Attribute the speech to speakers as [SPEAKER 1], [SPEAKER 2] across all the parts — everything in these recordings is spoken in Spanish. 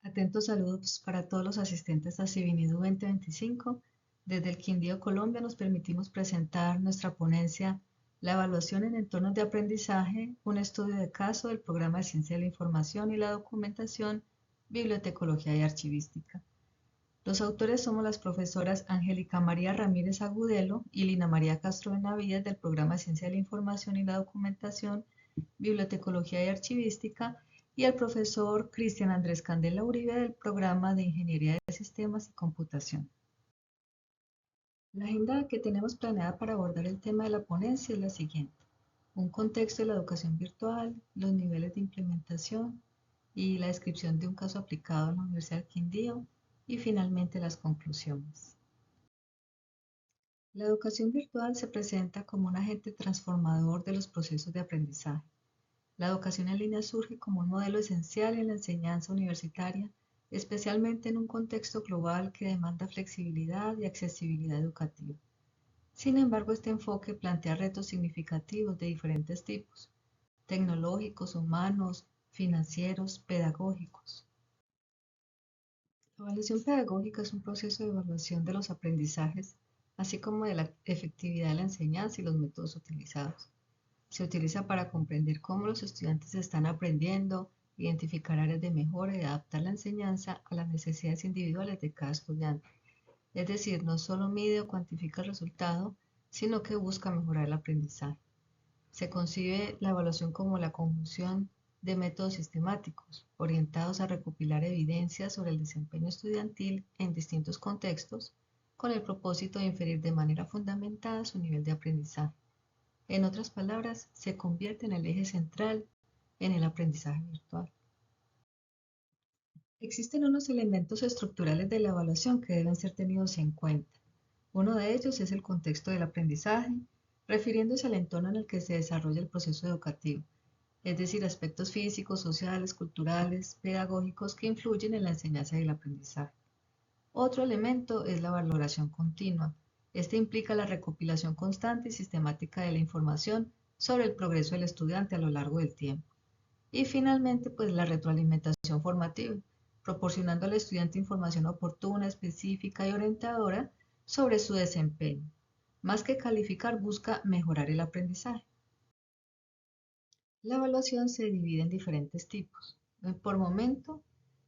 [SPEAKER 1] Atentos saludos para todos los asistentes a Civinidu 2025. Desde el Quindío, Colombia, nos permitimos presentar nuestra ponencia La evaluación en entornos de aprendizaje, un estudio de caso del programa de Ciencia de la Información y la Documentación, Bibliotecología y Archivística. Los autores somos las profesoras Angélica María Ramírez Agudelo y Lina María Castro Benavides del programa de Ciencia de la Información y la Documentación, Bibliotecología y Archivística, y el profesor Cristian Andrés Candela Uribe del programa de Ingeniería de Sistemas y Computación. La agenda que tenemos planeada para abordar el tema de la ponencia es la siguiente: un contexto de la educación virtual, los niveles de implementación y la descripción de un caso aplicado en la Universidad del Quindío, y finalmente las conclusiones. La educación virtual se presenta como un agente transformador de los procesos de aprendizaje. La educación en línea surge como un modelo esencial en la enseñanza universitaria, especialmente en un contexto global que demanda flexibilidad y accesibilidad educativa. Sin embargo, este enfoque plantea retos significativos de diferentes tipos: tecnológicos, humanos, financieros, pedagógicos. La evaluación pedagógica es un proceso de evaluación de los aprendizajes, así como de la efectividad de la enseñanza y los métodos utilizados. Se utiliza para comprender cómo los estudiantes están aprendiendo, identificar áreas de mejora y adaptar la enseñanza a las necesidades individuales de cada estudiante. Es decir, no solo mide o cuantifica el resultado, sino que busca mejorar el aprendizaje. Se concibe la evaluación como la conjunción de métodos sistemáticos, orientados a recopilar evidencias sobre el desempeño estudiantil en distintos contextos, con el propósito de inferir de manera fundamentada su nivel de aprendizaje. En otras palabras, se convierte en el eje central en el aprendizaje virtual. Existen unos elementos estructurales de la evaluación que deben ser tenidos en cuenta. Uno de ellos es el contexto del aprendizaje, refiriéndose al entorno en el que se desarrolla el proceso educativo, es decir, aspectos físicos, sociales, culturales, pedagógicos que influyen en la enseñanza y el aprendizaje. Otro elemento es la valoración continua. Este implica la recopilación constante y sistemática de la información sobre el progreso del estudiante a lo largo del tiempo. Y finalmente, pues la retroalimentación formativa, proporcionando al estudiante información oportuna, específica y orientadora sobre su desempeño. Más que calificar, busca mejorar el aprendizaje. La evaluación se divide en diferentes tipos. Por momento,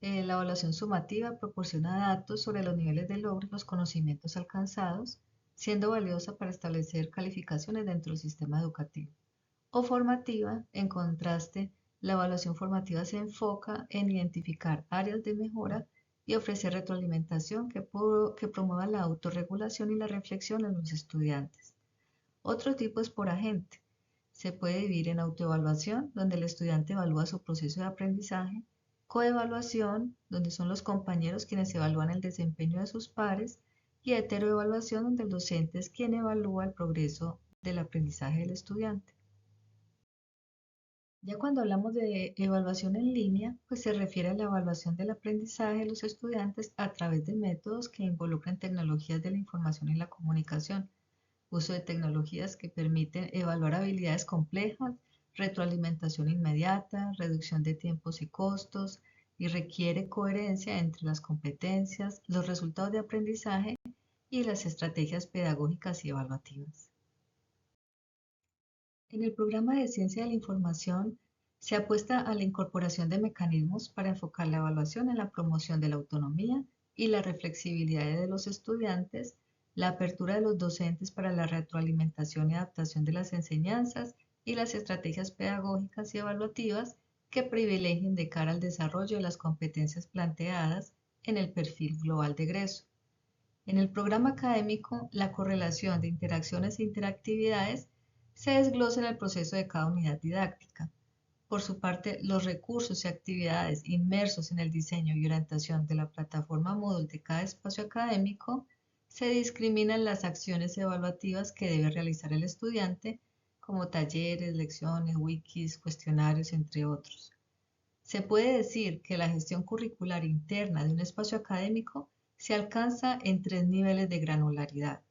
[SPEAKER 1] la evaluación sumativa proporciona datos sobre los niveles de logro y los conocimientos alcanzados, siendo valiosa para establecer calificaciones dentro del sistema educativo. O formativa, en contraste, la evaluación formativa se enfoca en identificar áreas de mejora y ofrecer retroalimentación que promueva la autorregulación y la reflexión en los estudiantes. Otro tipo es por agente. Se puede dividir en autoevaluación, donde el estudiante evalúa su proceso de aprendizaje; coevaluación, donde son los compañeros quienes evalúan el desempeño de sus pares; y heteroevaluación, donde el docente es quien evalúa el progreso del aprendizaje del estudiante. Ya cuando hablamos de evaluación en línea, pues se refiere a la evaluación del aprendizaje de los estudiantes a través de métodos que involucran tecnologías de la información y la comunicación, uso de tecnologías que permiten evaluar habilidades complejas, retroalimentación inmediata, reducción de tiempos y costos, y requiere coherencia entre las competencias, los resultados de aprendizaje y las estrategias pedagógicas y evaluativas. En el programa de Ciencia de la Información se apuesta a la incorporación de mecanismos para enfocar la evaluación en la promoción de la autonomía y la reflexibilidad de los estudiantes, la apertura de los docentes para la retroalimentación y adaptación de las enseñanzas, y las estrategias pedagógicas y evaluativas que privilegien de cara al desarrollo de las competencias planteadas en el perfil global de egreso. En el programa académico, la correlación de interacciones e interactividades se desglosa en el proceso de cada unidad didáctica. Por su parte, los recursos y actividades inmersos en el diseño y orientación de la plataforma Moodle de cada espacio académico se discriminan las acciones evaluativas que debe realizar el estudiante, como talleres, lecciones, wikis, cuestionarios, entre otros. Se puede decir que la gestión curricular interna de un espacio académico se alcanza en tres niveles de granularidad.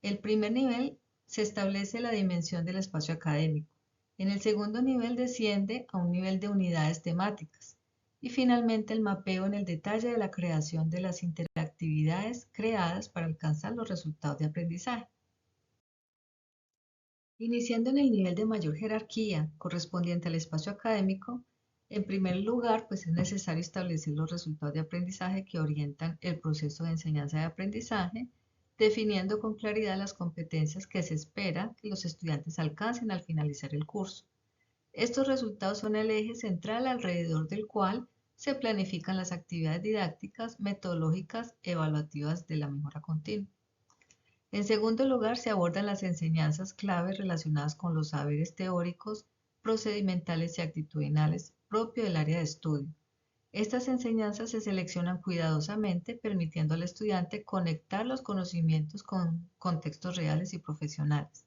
[SPEAKER 1] El primer nivel se establece la dimensión del espacio académico. En el segundo nivel desciende a un nivel de unidades temáticas. y finalmente el mapeo en el detalle de la creación de las interactividades creadas para alcanzar los resultados de aprendizaje. Iniciando en el nivel de mayor jerarquía correspondiente al espacio académico, en primer lugar, pues es necesario establecer los resultados de aprendizaje que orientan el proceso de enseñanza y aprendizaje, definiendo con claridad las competencias que se espera que los estudiantes alcancen al finalizar el curso. Estos resultados son el eje central alrededor del cual se planifican las actividades didácticas, metodológicas, evaluativas de la mejora continua. En segundo lugar, se abordan las enseñanzas claves relacionadas con los saberes teóricos, procedimentales y actitudinales propios del área de estudio. Estas enseñanzas se seleccionan cuidadosamente, permitiendo al estudiante conectar los conocimientos con contextos reales y profesionales.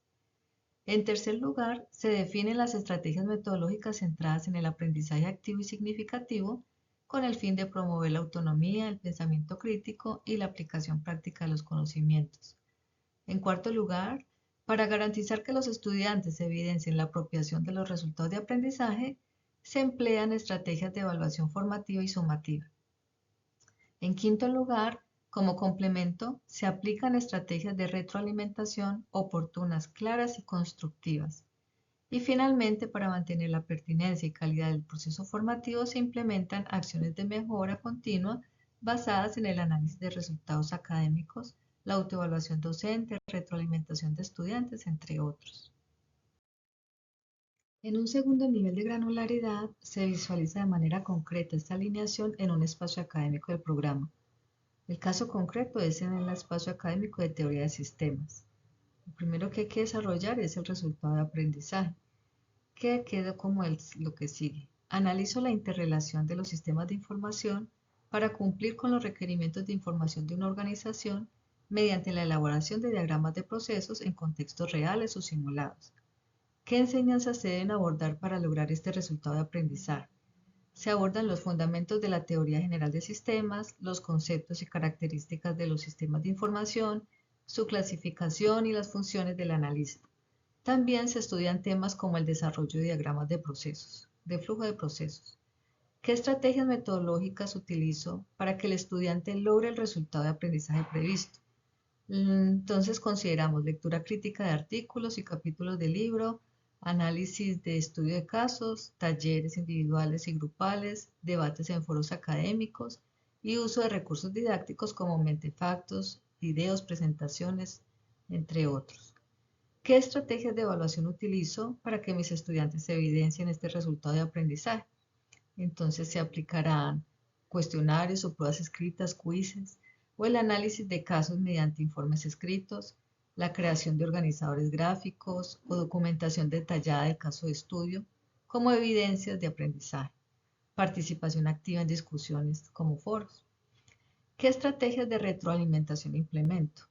[SPEAKER 1] En tercer lugar, se definen las estrategias metodológicas centradas en el aprendizaje activo y significativo, con el fin de promover la autonomía, el pensamiento crítico y la aplicación práctica de los conocimientos. En cuarto lugar, para garantizar que los estudiantes evidencien la apropiación de los resultados de aprendizaje, se emplean estrategias de evaluación formativa y sumativa. En quinto lugar, como complemento, se aplican estrategias de retroalimentación oportunas, claras y constructivas. Y finalmente, para mantener la pertinencia y calidad del proceso formativo, se implementan acciones de mejora continua basadas en el análisis de resultados académicos, la autoevaluación docente, retroalimentación de estudiantes, entre otros. En un segundo nivel de granularidad, se visualiza de manera concreta esta alineación en un espacio académico del programa. El caso concreto es en el espacio académico de teoría de sistemas. Lo primero que hay que desarrollar es el resultado de aprendizaje, que queda como lo que sigue. Analizo la interrelación de los sistemas de información para cumplir con los requerimientos de información de una organización mediante la elaboración de diagramas de procesos en contextos reales o simulados. ¿Qué enseñanzas se deben abordar para lograr este resultado de aprendizaje? Se abordan los fundamentos de la teoría general de sistemas, los conceptos y características de los sistemas de información, su clasificación y las funciones del analista. También se estudian temas como el desarrollo de diagramas de procesos, de flujo de procesos. ¿Qué estrategias metodológicas utilizo para que el estudiante logre el resultado de aprendizaje previsto? Entonces consideramos lectura crítica de artículos y capítulos de libro, análisis de estudio de casos, talleres individuales y grupales, debates en foros académicos y uso de recursos didácticos como mentefactos, videos, presentaciones, entre otros. ¿Qué estrategias de evaluación utilizo para que mis estudiantes evidencien este resultado de aprendizaje? Entonces se aplicarán cuestionarios o pruebas escritas, quizzes, o el análisis de casos mediante informes escritos, la creación de organizadores gráficos o documentación detallada del caso de estudio como evidencias de aprendizaje, participación activa en discusiones como foros. ¿Qué estrategias de retroalimentación implemento?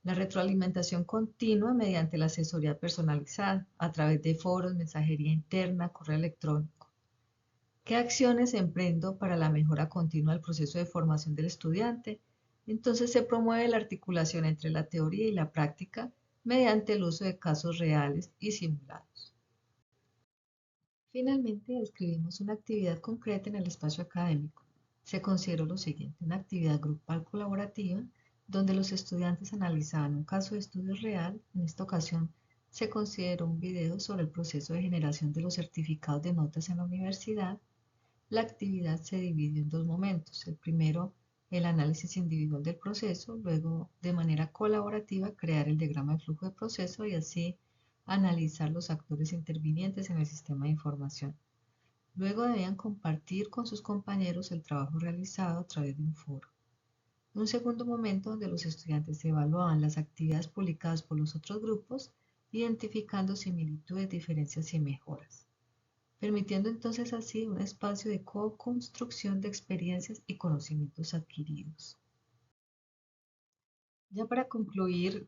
[SPEAKER 1] La retroalimentación continua mediante la asesoría personalizada a través de foros, mensajería interna, correo electrónico. ¿Qué acciones emprendo para la mejora continua del proceso de formación del estudiante? Entonces se promueve la articulación entre la teoría y la práctica mediante el uso de casos reales y simulados. Finalmente, describimos una actividad concreta en el espacio académico. Se consideró lo siguiente: una actividad grupal colaborativa donde los estudiantes analizaban un caso de estudio real. En esta ocasión se consideró un video sobre el proceso de generación de los certificados de notas en la universidad. La actividad se dividió en dos momentos. El primero, el análisis individual del proceso, luego de manera colaborativa crear el diagrama de flujo de proceso y así analizar los actores intervinientes en el sistema de información. Luego debían compartir con sus compañeros el trabajo realizado a través de un foro. Un segundo momento donde los estudiantes evaluaban las actividades publicadas por los otros grupos, identificando similitudes, diferencias y mejoras, permitiendo entonces así un espacio de co-construcción de experiencias y conocimientos adquiridos. Ya para concluir,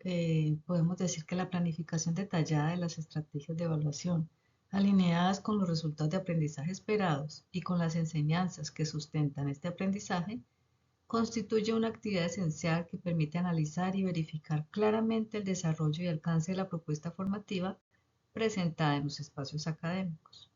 [SPEAKER 1] podemos decir que la planificación detallada de las estrategias de evaluación, alineadas con los resultados de aprendizaje esperados y con las enseñanzas que sustentan este aprendizaje, constituye una actividad esencial que permite analizar y verificar claramente el desarrollo y alcance de la propuesta formativa presentada en los espacios académicos.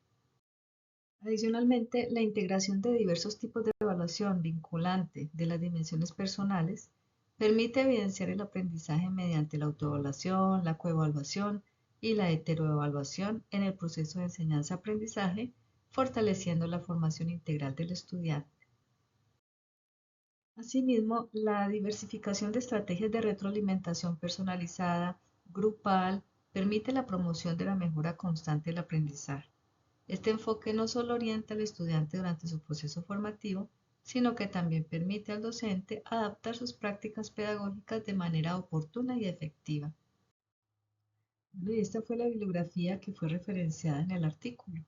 [SPEAKER 1] Adicionalmente, la integración de diversos tipos de evaluación vinculante de las dimensiones personales permite evidenciar el aprendizaje mediante la autoevaluación, la coevaluación y la heteroevaluación en el proceso de enseñanza-aprendizaje, fortaleciendo la formación integral del estudiante. Asimismo, la diversificación de estrategias de retroalimentación personalizada, grupal, permite la promoción de la mejora constante del aprendizaje. Este enfoque no solo orienta al estudiante durante su proceso formativo, sino que también permite al docente adaptar sus prácticas pedagógicas de manera oportuna y efectiva. Y esta fue la bibliografía que fue referenciada en el artículo.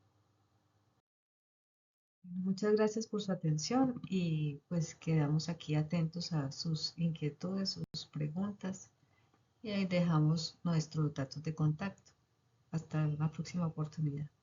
[SPEAKER 1] Muchas gracias por su atención y pues quedamos aquí atentos a sus inquietudes, sus preguntas y ahí dejamos nuestros datos de contacto. Hasta la próxima oportunidad.